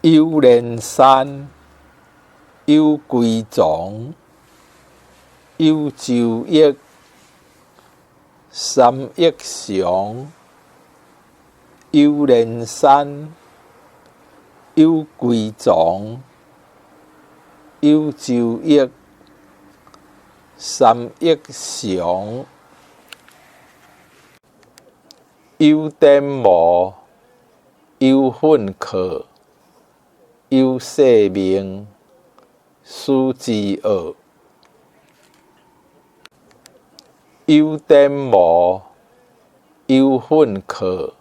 有连山，有归藏，有周易，三易常。有连山，有归藏，有周易，三易常。有电无，有混课，有姓名，书之学。有电无，有混课，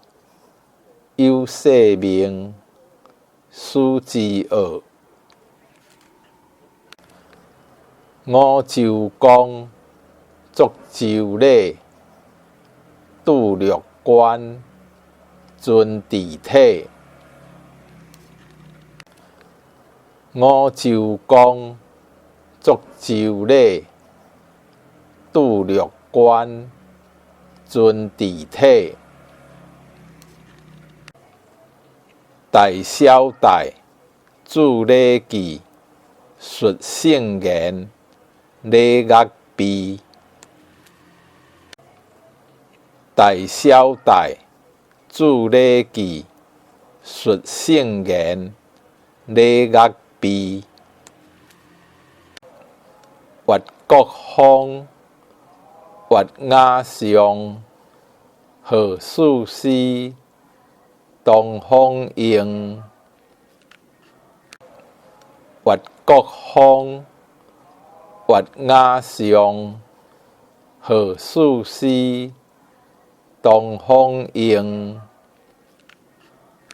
有姓名，书之学。五洲公，足周礼，拄六关，尊治体。五洲公，足周礼，拄六关，尊治体。大小戴，注礼记，述圣言，礼乐备。大小戴，注礼记，述圣言，礼乐备。越国风，越雅尚，好事师，东方应。越国风，越雅尚，好事师，东方应。